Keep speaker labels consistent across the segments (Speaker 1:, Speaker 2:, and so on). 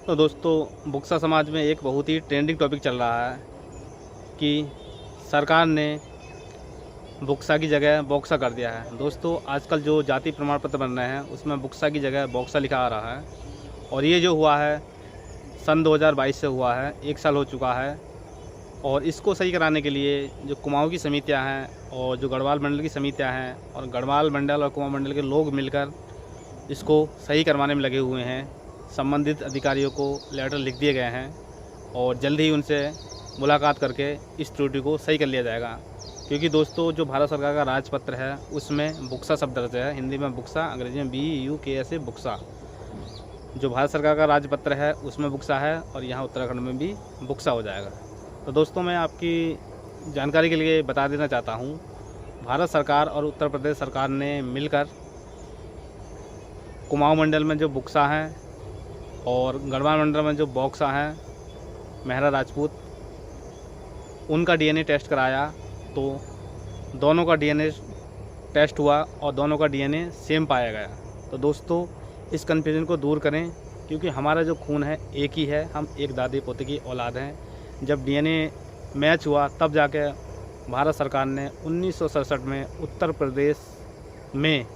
Speaker 1: तो दोस्तों, बुक्सा समाज में एक बहुत ही ट्रेंडिंग टॉपिक चल रहा है कि सरकार ने बुक्सा की जगह बॉक्सा कर दिया है। दोस्तों, आजकल जो जाति प्रमाण पत्र बन रहे हैं उसमें बुक्सा की जगह बॉक्सा लिखा आ रहा है और ये जो हुआ है सन 2022 से हुआ है, 1 साल हो चुका है। और इसको सही कराने के लिए जो कुमाऊं की समितियां हैं और जो गढ़वाल मंडल की समितियां हैं और गढ़वाल मंडल और कुमाऊं मंडल के लोग मिलकर इसको सही करवाने में लगे हुए हैं। संबंधित अधिकारियों को लेटर लिख दिए गए हैं और जल्द ही उनसे मुलाकात करके इस त्रुटि को सही कर लिया जाएगा। क्योंकि दोस्तों, जो भारत सरकार का राजपत्र है उसमें बुक्सा शब्द दर्ज है। हिंदी में बुक्सा, अंग्रेजी में BUKSA बुक्सा। जो भारत सरकार का राजपत्र है उसमें बुक्सा है और यहाँ उत्तराखंड में भी बुक्सा हो जाएगा। तो दोस्तों, मैं आपकी जानकारी के लिए बता देना चाहता हूँ, भारत सरकार और उत्तर प्रदेश सरकार ने मिलकर कुमाऊं मंडल में जो बुक्सा हैं और गढ़वाल मंडल में जो बॉक्सा हैं, मेहरा राजपूत, उनका DNA टेस्ट कराया तो दोनों का DNA टेस्ट हुआ और दोनों का DNA सेम पाया गया। तो दोस्तों, इस कन्फ्यूजन को दूर करें क्योंकि हमारा जो खून है एक ही है, हम एक दादी पोते की औलाद हैं। जब DNA मैच हुआ तब जाके भारत सरकार ने 1967 में उत्तर प्रदेश में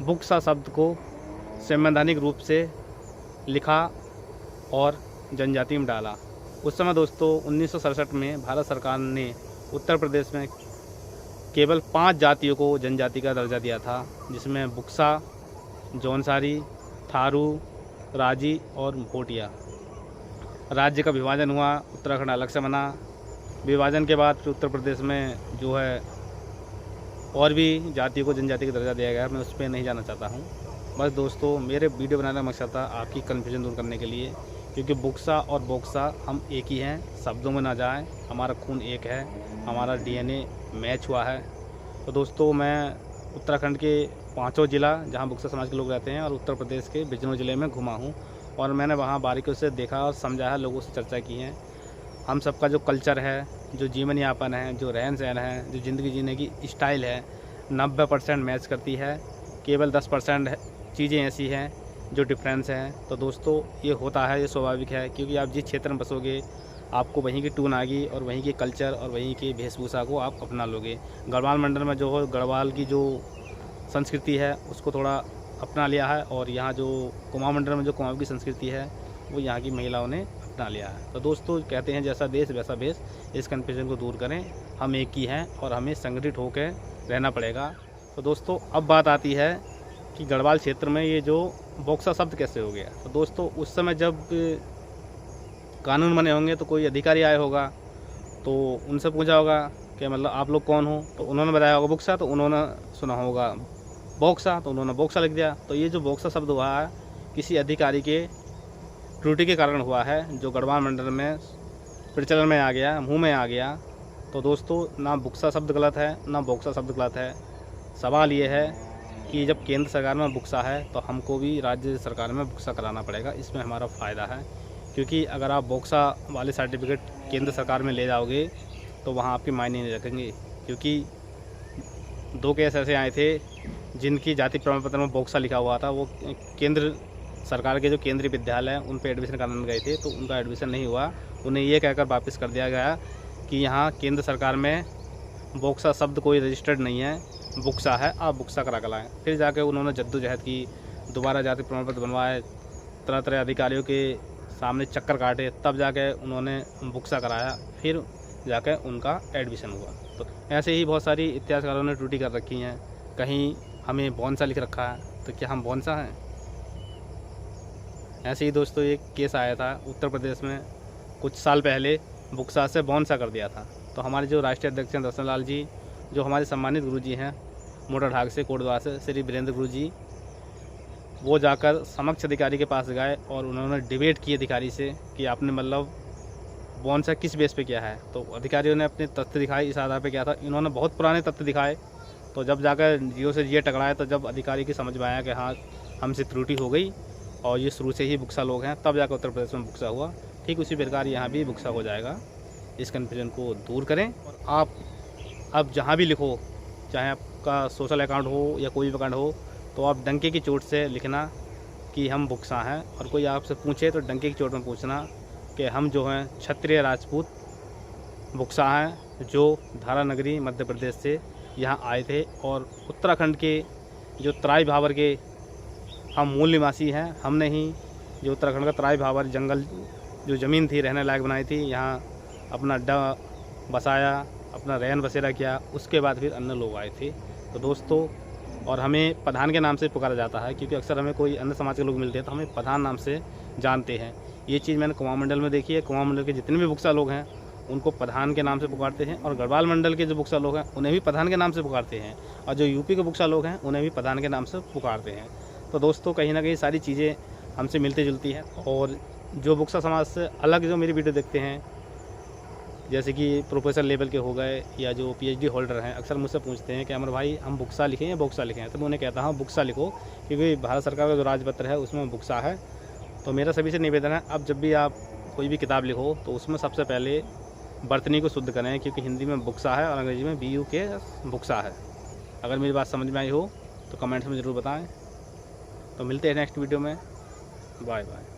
Speaker 1: बुक्सा शब्द को संवैधानिक रूप से लिखा और जनजाति में डाला। उस समय दोस्तों 1967 में भारत सरकार ने उत्तर प्रदेश में केवल 5 जातियों को जनजाति का दर्जा दिया था, जिसमें बुक्सा, जौनसारी, थारू, राजी और भोटिया। राज्य का विभाजन हुआ, उत्तराखंड अलग से बना। विभाजन के बाद फिर उत्तर प्रदेश में जो है और भी जातियों को जनजाति का दर्जा दिया गया। मैं उस पर नहीं जाना चाहता हूँ। बस दोस्तों, मेरे वीडियो बनाने का मकसद था आपकी कन्फ्यूजन दूर करने के लिए, क्योंकि बुक्सा और बॉक्सा हम एक ही हैं, शब्दों में ना जाएं। हमारा खून एक है, हमारा DNA मैच हुआ है। तो दोस्तों, मैं उत्तराखंड के 5 ज़िला जहां बुक्सा समाज के लोग रहते हैं और उत्तर प्रदेश के बिजनौर ज़िले में घुमा हूं और मैंने वहां बारीकियों से देखा और समझा है, लोगों से चर्चा की है। हम सबका जो कल्चर है, जो जीवन यापन है, जो रहन सहन है, जो ज़िंदगी जीने की स्टाइल है, 90% मैच करती है। केवल 10% चीज़ें ऐसी हैं जो डिफरेंस हैं। तो दोस्तों, ये होता है, ये स्वाभाविक है, क्योंकि आप जिस क्षेत्र में बसोगे आपको वहीं की टून आएगी और वहीं के कल्चर और वहीं की वेशभूषा को आप अपना लोगे। गढ़वाल मंडल में जो हो, गढ़वाल की जो संस्कृति है उसको थोड़ा अपना लिया है और यहाँ जो कुमाऊं मंडल में जो कुमाऊं की संस्कृति है वो यहाँ की महिलाओं ने अपना लिया है। तो दोस्तों, कहते हैं जैसा देश वैसा भेष। इस कन्फ्यूजन को दूर करें, हम एक ही हैं और हमें संगठित होकर रहना पड़ेगा। तो दोस्तों, अब बात आती है कि गढ़वाल क्षेत्र में ये जो बॉक्सा शब्द कैसे हो गया। तो दोस्तों, उस समय जब कानून बने होंगे तो कोई अधिकारी आया होगा, तो उनसे पूछा होगा कि मतलब आप लोग कौन हो, तो उन्होंने बताया होगा बुक्सा, तो उन्होंने सुना होगा बॉक्सा, तो उन्होंने बॉक्सा लिख दिया। तो ये जो बॉक्सा शब्द हुआ है किसी अधिकारी के त्रुटि के कारण हुआ है, जो गढ़वाल मंडल में प्रचलन में आ गया, मुँह में आ गया। तो दोस्तों, ना बुक्सा शब्द गलत है ना बॉक्सा शब्द गलत है। सवाल ये है कि जब केंद्र सरकार में बुक्सा है तो हमको भी राज्य सरकार में बुक्सा कराना पड़ेगा। इसमें हमारा फ़ायदा है, क्योंकि अगर आप बॉक्सा वाले सर्टिफिकेट केंद्र सरकार में ले जाओगे तो वहाँ आपके मायने नहीं रखेंगे। क्योंकि 2 केस ऐसे आए थे जिनकी जाति प्रमाण पत्र में बॉक्सा लिखा हुआ था। वो केंद्र सरकार के जो केंद्रीय विद्यालय हैं उन पर एडमिशन कराने गए थे, तो उनका एडमिशन नहीं हुआ। उन्हें ये कहकर वापस कर दिया गया कि यहाँ केंद्र सरकार में बॉक्सा शब्द कोई रजिस्टर्ड नहीं है, बुक्सा है, आप बुक्सा करा कर लाएँ। फिर जाके उन्होंने जद्दोजहद की, दोबारा जाति प्रमाण पत्र बनवाए, तरह तरह अधिकारियों के सामने चक्कर काटे, तब जाके उन्होंने बुक्सा कराया, फिर जाके उनका एडमिशन हुआ। तो ऐसे ही बहुत सारी इतिहासकारों ने त्रुटि कर रखी हैं। कहीं हमें बॉन्सा लिख रखा है, तो क्या हम बॉन्सा हैं? ऐसे ही दोस्तों, एक केस आया था उत्तर प्रदेश में कुछ साल पहले, बुक्सा से बॉन्सा कर दिया था। तो हमारे जो राष्ट्रीय अध्यक्ष हैं दर्शन लाल जी, जो हमारे सम्मानित गुरुजी हैं मोटाढाक से, कोटद्वार से, श्री वीरेंद्र गुरु जी, वो जाकर समक्ष अधिकारी के पास गए और उन्होंने डिबेट की अधिकारी से कि आपने मतलब बॉन्सा किस बेस पे किया है। तो अधिकारियों ने अपने तथ्य दिखाए, इस आधार पे किया था। इन्होंने बहुत पुराने तथ्य दिखाए। तो जब जाकर जियो से ये टकराए, तो जब अधिकारी की समझ में आया कि हाँ, हमसे त्रुटि हो गई और ये शुरू से ही बुक्सा लोग हैं, तब जाकर उत्तर प्रदेश में बुक्सा हुआ। ठीक उसी प्रकार यहाँ भी बुक्सा हो जाएगा। इस कन्फ्यूजन को दूर करें और आप अब जहाँ भी लिखो, चाहे आपका सोशल अकाउंट हो या कोई भी अकाउंट हो, तो आप डंके की चोट से लिखना कि हम बुक्सा हैं, और कोई आपसे पूछे तो डंके की चोट में पूछना कि हम जो हैं क्षत्रिय राजपूत बुक्सा हैं, जो धारा नगरी मध्य प्रदेश से यहाँ आए थे, और उत्तराखंड के जो तराई भावर के हम मूल निवासी हैं। हमने ही जो उत्तराखंड का तराई भावर जंगल जो ज़मीन थी रहने लायक बनाई थी, यहाँ अपना अड्डा बसाया, अपना रहन बसेरा किया, उसके बाद फिर अन्य लोग आए थे। तो दोस्तों, और हमें प्रधान के नाम से पुकारा जाता है, क्योंकि अक्सर हमें कोई अन्य समाज के लोग मिलते हैं तो हमें प्रधान नाम से जानते हैं। ये चीज़ मैंने कुमाऊं मंडल में देखी है। कुमाऊं मंडल के जितने भी बुक्सा लोग हैं उनको प्रधान के नाम से पुकारते हैं, और गढ़वाल मंडल के जो बुक्सा लोग हैं उन्हें भी प्रधान के नाम से पुकारते हैं, और जो यूपी के बुक्सा लोग हैं उन्हें भी प्रधान के नाम से पुकारते हैं। तो दोस्तों, कहीं ना कहीं सारी चीज़ें हमसे मिलती जुलती हैं। और जो बुक्सा समाज से अलग जो मेरी वीडियो देखते हैं, जैसे कि प्रोफेसर लेवल के हो गए या जो PhD होल्डर हैं, अक्सर मुझसे पूछते हैं कि अमर भाई हम बुक्सा लिखें या बोक्सा लिखें। तो मैं उन्हें कहता हूँ बुक्सा लिखो, क्योंकि भारत सरकार का जो राजपत्र है उसमें बुक्सा है। तो मेरा सभी से निवेदन है, अब जब भी आप कोई भी किताब लिखो तो उसमें सबसे पहले वर्तनी को शुद्ध करें, क्योंकि हिंदी में बुक्सा है और अंग्रेजी में BUK बुक्सा है। अगर मेरी बात समझ में आई हो तो कमेंट्स में ज़रूर बताएं। तो मिलते हैं नेक्स्ट वीडियो में। Bye bye.